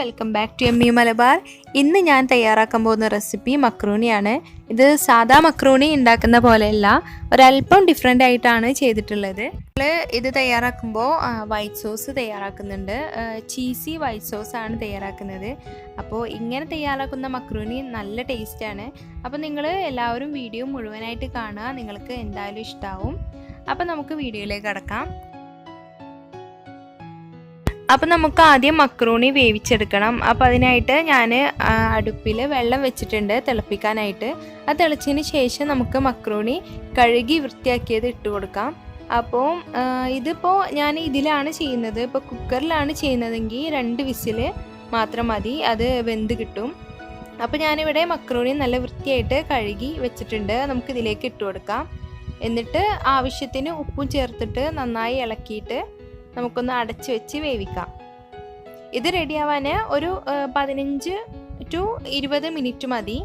Welcome back to എമ്മി മലബാർ. ഇന്ന് ഞാൻ തയ്യാറാക്കാൻ പോകുന്ന റെസിപ്പി മക്രൂണിയാണ്. ഇത് സാദാ മക്രൂണി ഉണ്ടാക്കുന്ന പോലെയല്ല, ഒരല്പം ഡിഫറെൻ്റ് ആയിട്ടാണ് ചെയ്തിട്ടുള്ളത്. നമ്മൾ ഇത് തയ്യാറാക്കുമ്പോൾ വൈറ്റ് സോസ് തയ്യാറാക്കുന്നുണ്ട്. ചീസി വൈറ്റ് സോസാണ് തയ്യാറാക്കുന്നത്. അപ്പോൾ ഇങ്ങനെ തയ്യാറാക്കുന്ന മക്രൂണി നല്ല ടേസ്റ്റാണ്. അപ്പോൾ നിങ്ങൾ എല്ലാവരും വീഡിയോ മുഴുവനായിട്ട് കാണുക, നിങ്ങൾക്ക് എന്തായാലും ഇഷ്ടമാവും. അപ്പോൾ നമുക്ക് വീഡിയോയിലേക്ക് കടക്കാം. അപ്പം നമുക്ക് ആദ്യം മക്രൂണി വേവിച്ചെടുക്കണം. അപ്പോൾ അതിനായിട്ട് ഞാൻ അടുപ്പിൽ വെള്ളം വെച്ചിട്ടുണ്ട് തിളപ്പിക്കാനായിട്ട്. അത് തിളച്ചതിന് ശേഷം നമുക്ക് മക്രൂണി കഴുകി വൃത്തിയാക്കിയത് ഇട്ട് കൊടുക്കാം. അപ്പോൾ ഇതിപ്പോൾ ഞാൻ ഇതിലാണ് ചെയ്യുന്നത്. ഇപ്പോൾ കുക്കറിലാണ് ചെയ്യുന്നതെങ്കിൽ 2 വിസിൽ മാത്രം മതി, അത് വെന്ത് കിട്ടും. അപ്പോൾ ഞാനിവിടെ മക്രൂണി നല്ല വൃത്തിയായിട്ട് കഴുകി വെച്ചിട്ടുണ്ട്. നമുക്കിതിലേക്ക് ഇട്ട് കൊടുക്കാം. എന്നിട്ട് ആവശ്യത്തിന് ഉപ്പും ചേർത്തിട്ട് നന്നായി ഇളക്കിയിട്ട് നമുക്കൊന്ന് അടച്ചു വെച്ച് വേവിക്കാം. ഇത് റെഡിയാവാൻ ഒരു 15 to 20 മിനിറ്റ് മതി.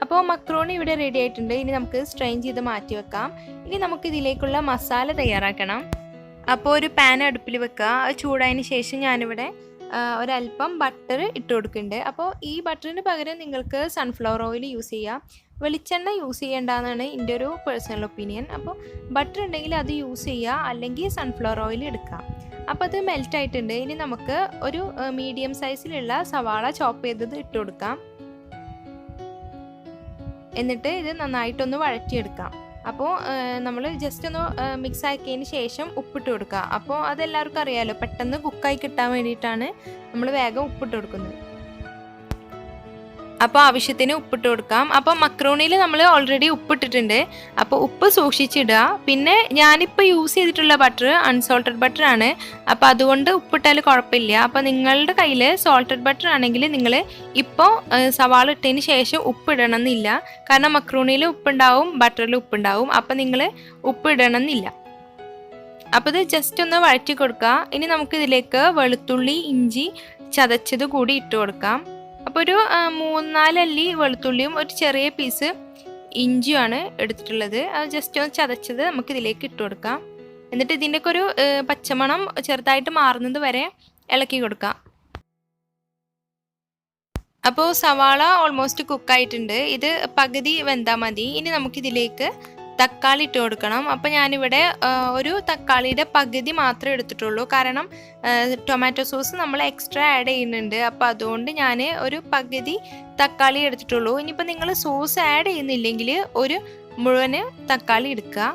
അപ്പോൾ മക്രോണി ഇവിടെ റെഡി ആയിട്ടുണ്ട്. ഇനി നമുക്ക് സ്ട്രെയിൻ ചെയ്ത് മാറ്റി വെക്കാം. ഇനി നമുക്ക് ഇതിലേക്കുള്ള മസാല തയ്യാറാക്കണം. അപ്പോൾ ഒരു പാൻ അടുപ്പിൽ വെക്കുക. അത് ചൂടായതിന് ശേഷം ഞാനിവിടെ ഒരല്പം ബട്ടർ ഇട്ട് കൊടുക്കുന്നുണ്ട്. അപ്പോൾ ഈ ബട്ടറിന് പകരം നിങ്ങൾക്ക് സൺഫ്ലവർ ഓയിൽ യൂസ് ചെയ്യാം. വെളിച്ചെണ്ണ യൂസ് ചെയ്യേണ്ടതെന്നാണ് എൻ്റെ ഒരു പേഴ്സണൽ ഒപ്പീനിയൻ. അപ്പോൾ ബട്ടർ ഉണ്ടെങ്കിൽ അത് യൂസ് ചെയ്യുക, അല്ലെങ്കിൽ സൺഫ്ലവർ ഓയിൽ എടുക്കാം. അപ്പോൾ അത് മെൽറ്റ് ആയിട്ടുണ്ട്. ഇനി നമുക്ക് ഒരു മീഡിയം സൈസിലുള്ള സവാള ചോപ്പ് ചെയ്തത് ഇട്ട് കൊടുക്കാം. എന്നിട്ട് ഇത് നന്നായിട്ടൊന്ന് വഴറ്റിയെടുക്കാം. അപ്പോൾ നമ്മൾ ജസ്റ്റ് ഒന്ന് മിക്സ് ആക്കിയതിന് ശേഷം ഉപ്പിട്ട് കൊടുക്കുക. അപ്പോൾ അതെല്ലാവർക്കും അറിയാമല്ലോ, പെട്ടെന്ന് കുക്കായി കിട്ടാൻ വേണ്ടിയിട്ടാണ് നമ്മൾ വേഗം ഉപ്പിട്ട് കൊടുക്കുന്നത്. അപ്പോൾ ആവശ്യത്തിന് ഉപ്പിട്ട് കൊടുക്കാം. അപ്പോൾ മക്രോണിയിൽ നമ്മൾ ഓൾറെഡി ഉപ്പിട്ടിട്ടുണ്ട്. അപ്പോൾ ഉപ്പ് സൂക്ഷിച്ചിടുക. പിന്നെ ഞാനിപ്പോൾ യൂസ് ചെയ്തിട്ടുള്ള ബട്ടർ അൺസോൾട്ടഡ് ബട്ടറാണ്. അപ്പോൾ അതുകൊണ്ട് ഉപ്പിട്ടാൽ കുഴപ്പമില്ല. അപ്പോൾ നിങ്ങളുടെ കയ്യിൽ സോൾട്ടഡ് ബട്ടർ ആണെങ്കിൽ നിങ്ങൾ ഇപ്പോൾ സവാള ഇട്ടതിന് ശേഷം ഉപ്പിടണം എന്നില്ല. കാരണം മക്രോണിയിൽ ഉപ്പുണ്ടാവും, ബട്ടറിൽ ഉപ്പുണ്ടാവും. അപ്പോൾ നിങ്ങൾ ഉപ്പിടണം എന്നില്ല. അപ്പോൾ ഇത് ജസ്റ്റ് ഒന്ന് വഴറ്റി കൊടുക്കുക. ഇനി നമുക്കിതിലേക്ക് വെളുത്തുള്ളി ഇഞ്ചി ചതച്ചത് കൂടി ഇട്ട് കൊടുക്കാം. അപ്പോൾ ഒരു 3-4 അല്ലി വെളുത്തുള്ളിയും ഒരു ചെറിയ പീസ് ഇഞ്ചിയുമാണ് എടുത്തിട്ടുള്ളത്. അത് ജസ്റ്റ് ഒന്ന് ചതച്ചത് നമുക്ക് ഇതിലേക്ക് ഇട്ട് കൊടുക്കാം. എന്നിട്ട് ഇതിൻ്റെയൊക്കെ ഒരു പച്ചമണം ചെറുതായിട്ട് മാറുന്നത് വരെ ഇളക്കി കൊടുക്കാം. അപ്പോൾ സവാള ഓൾമോസ്റ്റ് കുക്കായിട്ടുണ്ട്. ഇത് പകുതി വെന്താൽ മതി. ഇനി നമുക്കിതിലേക്ക് തക്കാളി ഇട്ട് കൊടുക്കണം. അപ്പോൾ ഞാനിവിടെ ഒരു തക്കാളിയുടെ പകുതി മാത്രമേ എടുത്തിട്ടുള്ളൂ. കാരണം ടൊമാറ്റോ സോസ് നമ്മൾ എക്സ്ട്രാ ആഡ് ചെയ്യുന്നുണ്ട്. അപ്പോൾ അതുകൊണ്ട് ഞാൻ ഒരു പകുതി തക്കാളി എടുത്തിട്ടുള്ളൂ. ഇനിയിപ്പോൾ നിങ്ങൾ സോസ് ആഡ് ചെയ്യുന്നില്ലെങ്കിൽ ഒരു മുഴുവന് തക്കാളി എടുക്കുക.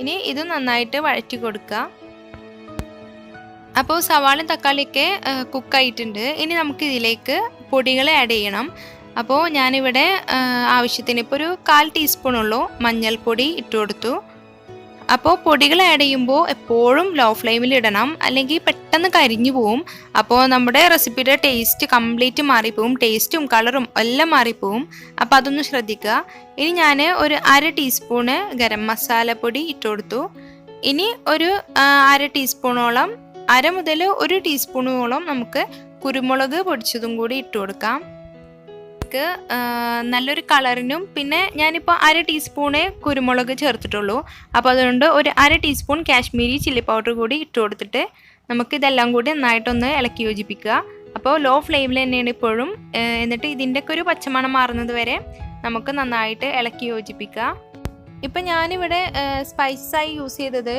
ഇനി ഇത് നന്നായിട്ട് വഴറ്റി കൊടുക്കുക. അപ്പോൾ സവാളയും തക്കാളിയൊക്കെ കുക്കായിട്ടുണ്ട്. ഇനി നമുക്ക് ഇതിലേക്ക് പൊടികൾ ആഡ് ചെയ്യണം. അപ്പോൾ ഞാനിവിടെ ആവശ്യത്തിന് ഇപ്പോൾ ഒരു 1/4 ടീസ്പൂണുള്ളൂ മഞ്ഞൾപ്പൊടി ഇട്ട് കൊടുത്തു. അപ്പോൾ പൊടികൾ ആഡ് ചെയ്യുമ്പോൾ എപ്പോഴും ലോ ഫ്ലെയിമിൽ ഇടണം, അല്ലെങ്കിൽ പെട്ടെന്ന് കരിഞ്ഞു പോവും. അപ്പോൾ നമ്മുടെ റെസിപ്പിയുടെ ടേസ്റ്റ് കംപ്ലീറ്റ് മാറിപ്പോവും, ടേസ്റ്റും കളറും എല്ലാം മാറിപ്പോവും. അപ്പോൾ അതൊന്ന് ശ്രദ്ധിക്കുക. ഇനി ഞാൻ ഒരു 1/2 ടീസ്പൂണ് ഗരം മസാലപ്പൊടി ഇട്ട് കൊടുത്തു. ഇനി ഒരു 1/2 ടീസ്പൂണോളം 1/2 മുതൽ 1 ടീസ്പൂണോളം നമുക്ക് കുരുമുളക് പൊടിച്ചതും കൂടി ഇട്ട് കൊടുക്കാം. നല്ലൊരു കളറിനും. പിന്നെ ഞാനിപ്പോൾ 1/2 ടീസ്പൂണേ കുരുമുളക് ചേർത്തിട്ടുള്ളൂ. അപ്പോൾ അതുകൊണ്ട് ഒരു 1/2 ടീസ്പൂൺ കാശ്മീരി ചില്ലി പൗഡർ കൂടി ഇട്ട് കൊടുത്തിട്ട് നമുക്കിതെല്ലാം കൂടി നന്നായിട്ടൊന്ന് ഇളക്കി യോജിപ്പിക്കുക. അപ്പോൾ ലോ ഫ്ലെയിമിൽ തന്നെയാണ് ഇപ്പോഴും. എന്നിട്ട് ഇതിൻ്റെയൊക്കെ ഒരു പച്ചമണം മാറുന്നത് വരെ നമുക്ക് നന്നായിട്ട് ഇളക്കി യോജിപ്പിക്കുക. ഇപ്പം ഞാനിവിടെ സ്പൈസായി യൂസ് ചെയ്തത്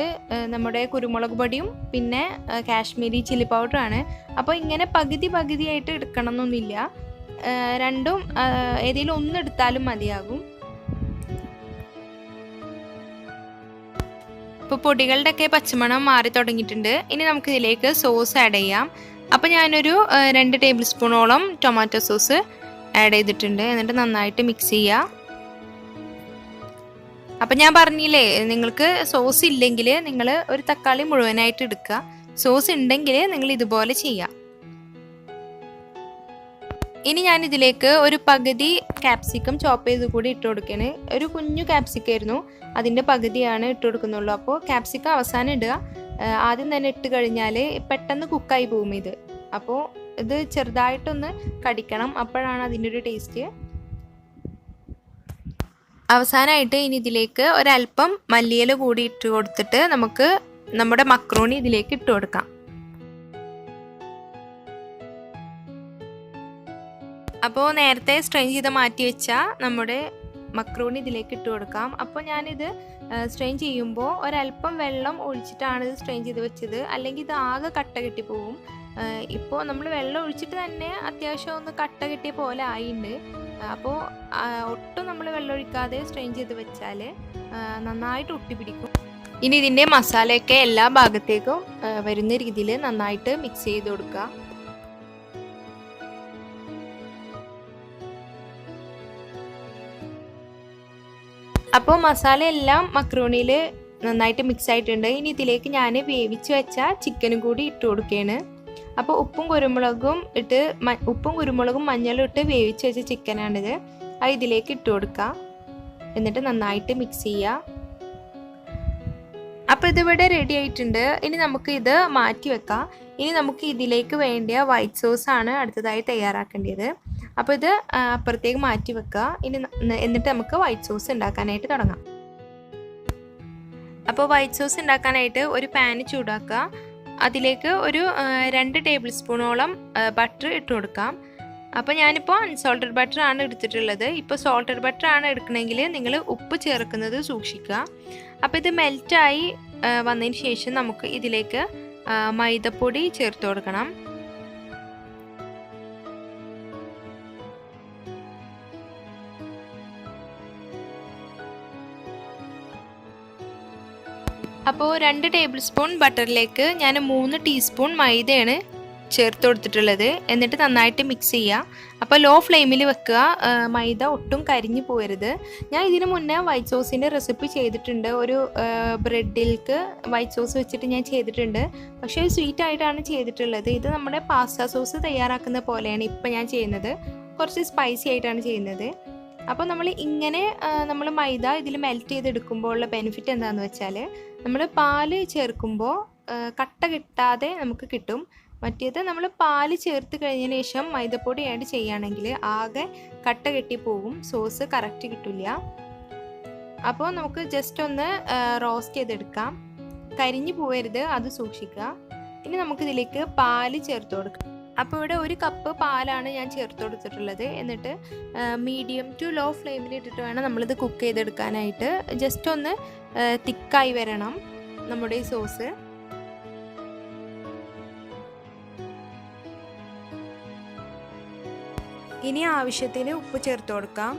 നമ്മുടെ കുരുമുളക് പൊടിയും പിന്നെ കാശ്മീരി ചില്ലി പൗഡറാണ്. അപ്പോൾ ഇങ്ങനെ പകുതിയായിട്ട് എടുക്കണം എന്നൊന്നുമില്ല. രണ്ടും ഏതെങ്കിലും ഒന്നെടുത്താലും മതിയാകും. ഇപ്പോൾ പൊടികളുടെയൊക്കെ പച്ചമണം മാറി തുടങ്ങിയിട്ടുണ്ട്. ഇനി നമുക്ക് ഇതിലേക്ക് സോസ് ആഡ് ചെയ്യാം. അപ്പോൾ ഞാനൊരു 2 ടേബിൾ സ്പൂണോളം ടൊമാറ്റോ സോസ് ആഡ് ചെയ്തിട്ടുണ്ട്. എന്നിട്ട് നന്നായിട്ട് മിക്സ് ചെയ്യുക. അപ്പം ഞാൻ പറഞ്ഞില്ലേ, നിങ്ങൾക്ക് സോസ് ഇല്ലെങ്കിൽ നിങ്ങൾ ഒരു തക്കാളി മുഴുവനായിട്ട് എടുക്കുക. സോസ് ഉണ്ടെങ്കിൽ നിങ്ങൾ ഇതുപോലെ ചെയ്യുക. ഇനി ഞാൻ ഇതിലേക്ക് ഒരു പകുതി ക്യാപ്സിക്കം ചോപ്പ് ചെയ്ത് കൂടി ഇട്ട് കൊടുക്കുകയാണ്. ഒരു കുഞ്ഞു ക്യാപ്സിക്കായിരുന്നു, അതിൻ്റെ പകുതിയാണ് ഇട്ട് കൊടുക്കുന്നുള്ളൂ. അപ്പോൾ ക്യാപ്സിക്കം അവസാനം ഇടുക. ആദ്യം തന്നെ ഇട്ട് കഴിഞ്ഞാൽ പെട്ടെന്ന് കുക്കായി പോകും ഇത്. അപ്പോൾ ഇത് ചെറുതായിട്ടൊന്ന് കടിക്കണം, അപ്പോഴാണ് അതിൻ്റെ ഒരു ടേസ്റ്റ്. അവസാനമായിട്ട് ഇനി ഇതിലേക്ക് ഒരല്പം മല്ലിയില കൂടി ഇട്ട് കൊടുത്തിട്ട് നമുക്ക് നമ്മുടെ മക്രോണി ഇതിലേക്ക് ഇട്ട് കൊടുക്കാം. അപ്പോൾ നേരത്തെ സ്ട്രെയിൻ ചെയ്ത് മാറ്റി വെച്ച നമ്മുടെ മക്രൂണി ഇതിലേക്ക് ഇട്ട് കൊടുക്കാം. അപ്പോൾ ഞാനിത് സ്ട്രെയിൻ ചെയ്യുമ്പോൾ ഒരല്പം വെള്ളം ഒഴിച്ചിട്ടാണ് ഇത് സ്ട്രെയിൻ ചെയ്ത് വെച്ചത്, അല്ലെങ്കിൽ ഇത് ആകെ കട്ട കെട്ടി പോവും. ഇപ്പോൾ നമ്മൾ വെള്ളം ഒഴിച്ചിട്ട് തന്നെ അത്യാവശ്യം ഒന്ന് കട്ട കെട്ടിയ പോലെ ആയിട്ടുണ്ട്. അപ്പോൾ ഒട്ടും നമ്മൾ വെള്ളം ഒഴിക്കാതെ സ്ട്രെയിൻ ചെയ്ത് വെച്ചാൽ നന്നായിട്ട് ഒട്ടിപ്പിടിക്കും. ഇനി ഇതിൻ്റെ മസാലയൊക്കെ എല്ലാ ഭാഗത്തേക്കും വരുന്ന രീതിയിൽ നന്നായിട്ട് മിക്സ് ചെയ്ത് കൊടുക്കുക. അപ്പോൾ മസാല എല്ലാം മക്രോണിയിൽ നന്നായിട്ട് മിക്സ് ആയിട്ടുണ്ട്. ഇനി ഇതിലേക്ക് ഞാൻ വേവിച്ച് വെച്ച ചിക്കനും കൂടി ഇട്ട് കൊടുക്കുകയാണ്. അപ്പോൾ ഉപ്പും കുരുമുളകും മഞ്ഞളും ഇട്ട് വേവിച്ച് വെച്ച ചിക്കനാണിത്. അത് ഇതിലേക്ക് ഇട്ട് കൊടുക്കുക. എന്നിട്ട് നന്നായിട്ട് മിക്സ് ചെയ്യുക. അപ്പോൾ ഇതിവിടെ റെഡി ആയിട്ടുണ്ട്. ഇനി നമുക്ക് ഇത് മാറ്റി വെക്കാം. ഇനി നമുക്ക് ഇതിലേക്ക് വേണ്ടിയ വൈറ്റ് സോസാണ് അടുത്തതായി തയ്യാറാക്കേണ്ടത്. അപ്പോൾ ഇത് അപ്പുറത്തേക്ക് മാറ്റി വെക്കുക. എന്നിട്ട് നമുക്ക് വൈറ്റ് സോസ് ഉണ്ടാക്കാനായിട്ട് തുടങ്ങാം. അപ്പോൾ വൈറ്റ് സോസ് ഉണ്ടാക്കാനായിട്ട് ഒരു പാന് ചൂടാക്കുക. അതിലേക്ക് ഒരു 2 ടേബിൾ സ്പൂണോളം ബട്ടർ ഇട്ട് കൊടുക്കാം. അപ്പോൾ ഞാനിപ്പോൾ അൺസോൾട്ടഡ് ബട്ടർ ആണ് എടുത്തിട്ടുള്ളത്. ഇപ്പോൾ സോൾട്ടഡ് ബട്ടർ ആണ് എടുക്കണമെങ്കിൽ നിങ്ങൾ ഉപ്പ് ചേർക്കുന്നത് സൂക്ഷിക്കുക. അപ്പോൾ ഇത് മെൽറ്റായി വന്നതിന് ശേഷം നമുക്ക് ഇതിലേക്ക് മൈദപ്പൊടി ചേർത്ത് കൊടുക്കണം. അപ്പോൾ 2 ടേബിൾ സ്പൂൺ ബട്ടറിലേക്ക് ഞാൻ 3 ടീസ്പൂൺ മൈദയാണ് ചേർത്ത് കൊടുത്തിട്ടുള്ളത്. എന്നിട്ട് നന്നായിട്ട് മിക്സ് ചെയ്യുക. അപ്പോൾ ലോ ഫ്ലെയിമിൽ വെക്കുക. മൈദ ഒട്ടും കരിഞ്ഞു പോകരുത്. ഞാൻ ഇതിന് മുന്നേ വൈറ്റ് സോസിൻ്റെ റെസിപ്പി ചെയ്തിട്ടുണ്ട്. ഒരു ബ്രെഡിലേക്ക് വൈറ്റ് സോസ് വെച്ചിട്ട് ഞാൻ ചെയ്തിട്ടുണ്ട്. പക്ഷേ സ്വീറ്റ് ആയിട്ടാണ് ചെയ്തിട്ടുള്ളത്. ഇത് നമ്മുടെ പാസ്ത സോസ് തയ്യാറാക്കുന്ന പോലെയാണ് ഇപ്പം ഞാൻ ചെയ്യുന്നത്. കുറച്ച് സ്പൈസി ആയിട്ടാണ് ചെയ്യുന്നത്. അപ്പോൾ നമ്മൾ മൈദ ഇതിൽ മെൽറ്റ് ചെയ്തെടുക്കുമ്പോൾ ഉള്ള ബെനിഫിറ്റ് എന്താണെന്ന് വെച്ചാൽ നമ്മൾ പാല് ചേർക്കുമ്പോൾ കട്ട കിട്ടാതെ നമുക്ക് കിട്ടും. മറ്റേത് നമ്മൾ പാല് ചേർത്ത് കഴിഞ്ഞതിന് ശേഷം മൈദപ്പൊടി ആഡ് ചെയ്യുകയാണെങ്കിൽ ആകെ കട്ട കെട്ടി പോകും, സോസ് കറക്റ്റ് കിട്ടില്ല. അപ്പോൾ നമുക്ക് ജസ്റ്റ് ഒന്ന് റോസ്റ്റ് ചെയ്തെടുക്കാം. കരിഞ്ഞു പോകരുത്, അത് സൂക്ഷിക്കുക. ഇനി നമുക്കിതിലേക്ക് പാല് ചേർത്ത് കൊടുക്കാം. അപ്പോൾ ഇവിടെ 1 കപ്പ് പാലാണ് ഞാൻ ചേർത്ത് കൊടുത്തിട്ടുള്ളത്. എന്നിട്ട് മീഡിയം ടു ലോ ഫ്ലെയിമിൽ ഇട്ടിട്ട് വേണം നമ്മളിത് കുക്ക് ചെയ്തെടുക്കാനായിട്ട്. ജസ്റ്റ് ഒന്ന് തിക്കായി വരണം നമ്മുടെ ഈ സോസ്. ഇനി ആവശ്യത്തിന് ഉപ്പ് ചേർത്ത് കൊടുക്കാം.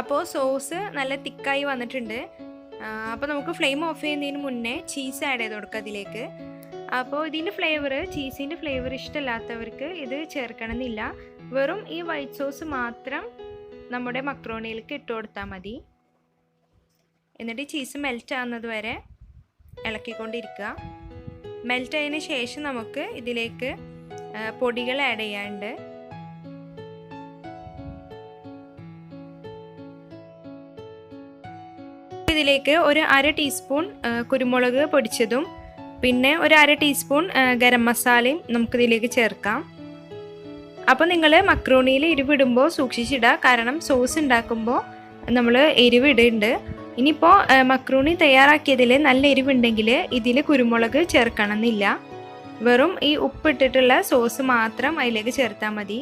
അപ്പോൾ സോസ് നല്ല തിക്കായി വന്നിട്ടുണ്ട്. അപ്പോൾ നമുക്ക് ഫ്ലെയിം ഓഫ് ചെയ്യുന്നതിന് മുന്നേ ചീസ് ആഡ് ചെയ്ത് കൊടുക്കുക അതിലേക്ക്. അപ്പോൾ ഇതിൻ്റെ ചീസിൻ്റെ ഫ്ലേവർ ഇഷ്ടമില്ലാത്തവർക്ക് ഇത് ചേർക്കണമെന്നില്ല. വെറും ഈ വൈറ്റ് സോസ് മാത്രം നമ്മുടെ മക്രോണിയിലേക്ക് ഇട്ട് കൊടുത്താൽ മതി. എന്നിട്ട് ചീസ് മെൽറ്റ് ആവുന്നത് വരെ ഇളക്കിക്കൊണ്ടിരിക്കുക. മെൽറ്റ് ആയതിന് ശേഷം നമുക്ക് ഇതിലേക്ക് പൊടികൾ ആഡ് ചെയ്യാനുണ്ട്. ഇതിലേക്ക് ഒരു 1/2 ടീസ്പൂൺ കുരുമുളക് പൊടിച്ചതും പിന്നെ ഒരു 1/2 ടീസ്പൂൺ ഗരം മസാലയും നമുക്കിതിലേക്ക് ചേർക്കാം. അപ്പോൾ നിങ്ങൾ മക്രോണിയിൽ എരിവിടുമ്പോൾ സൂക്ഷിച്ചിടുക. കാരണം സോസ് ഉണ്ടാക്കുമ്പോൾ നമ്മൾ എരിവ് ഇടുന്നുണ്ട്. ഇനിയിപ്പോൾ മക്രോണി തയ്യാറാക്കിയതിൽ നല്ല എരിവുണ്ടെങ്കിൽ ഇതിൽ കുരുമുളക് ചേർക്കണമെന്നില്ല. വെറും ഈ ഉപ്പിട്ടിട്ടുള്ള സോസ് മാത്രം അതിലേക്ക് ചേർത്താൽ മതി.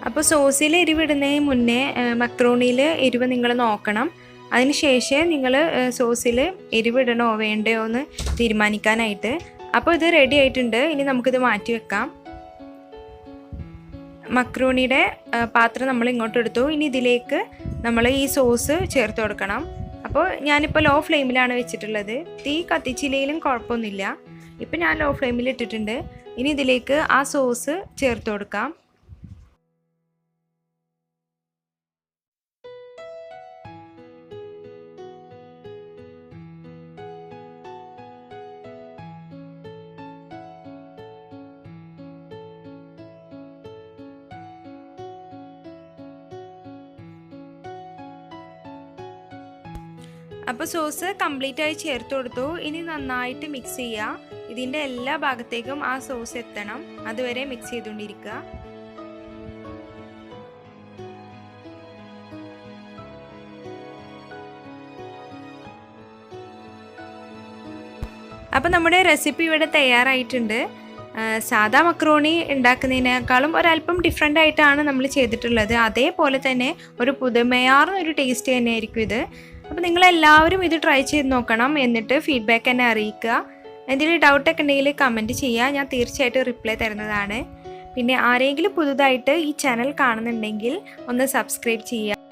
അപ്പോൾ സോസിൽ എരിവിടുന്നതിന് മുന്നേ മക്രോണിയിൽ എരിവ് നിങ്ങൾ നോക്കണം. അതിനുശേഷം നിങ്ങൾ സോസിൽ എരിവിടണോ വേണ്ടയോ എന്ന് തീരുമാനിക്കാനായിട്ട്. അപ്പോൾ ഇത് റെഡി ആയിട്ടുണ്ട്. ഇനി നമുക്കിത് മാറ്റി വെക്കാം. മക്രോണിയുടെ പാത്രം നമ്മൾ ഇങ്ങോട്ട് എടുത്തു. ഇനി ഇതിലേക്ക് നമ്മൾ ഈ സോസ് ചേർത്ത് കൊടുക്കണം. അപ്പോൾ ഞാനിപ്പോൾ ലോ ഫ്ലെയിമിലാണ് വെച്ചിട്ടുള്ളത്. തീ കത്തിച്ചില്ലെങ്കിലും കുഴപ്പമൊന്നുമില്ല. ഇപ്പം ഞാൻ ലോ ഫ്ലെയിമിൽ ഇട്ടിട്ടുണ്ട്. ഇനി ഇതിലേക്ക് ആ സോസ് ചേർത്ത് കൊടുക്കാം. അപ്പോൾ സോസ് കംപ്ലീറ്റ് ആയി ചേർത്ത് കൊടുത്തു. ഇനി നന്നായിട്ട് മിക്സ് ചെയ്യുക. ഇതിൻ്റെ എല്ലാ ഭാഗത്തേക്കും ആ സോസ് എത്തണം. അതുവരെ മിക്സ് ചെയ്തുകൊണ്ടിരിക്കുക. അപ്പോൾ നമ്മുടെ റെസിപ്പി ഇവിടെ തയ്യാറായിട്ടുണ്ട്. സാദാ മക്രോണി ഉണ്ടാക്കുന്നതിനേക്കാളും ഒരല്പം ഡിഫറെൻ്റ് ആയിട്ടാണ് നമ്മൾ ചെയ്തിട്ടുള്ളത്. അതേപോലെ തന്നെ ഒരു പുതുമയാർന്ന ഒരു ടേസ്റ്റ് തന്നെയായിരിക്കും ഇത്. അപ്പോൾ നിങ്ങളെല്ലാവരും ഇത് ട്രൈ ചെയ്ത് നോക്കണം. എന്നിട്ട് ഫീഡ്ബാക്ക് എന്നെ അറിയിക്കുക. എന്തെങ്കിലും ഡൗട്ടൊക്കെ ഉണ്ടെങ്കിൽ കമൻറ്റ് ചെയ്യുക. ഞാൻ തീർച്ചയായിട്ടും റിപ്ലൈ തരുന്നതാണ്. പിന്നെ ആരെങ്കിലും പുതുതായിട്ട് ഈ ചാനൽ കാണുന്നുണ്ടെങ്കിൽ ഒന്ന് സബ്സ്ക്രൈബ് ചെയ്യുക.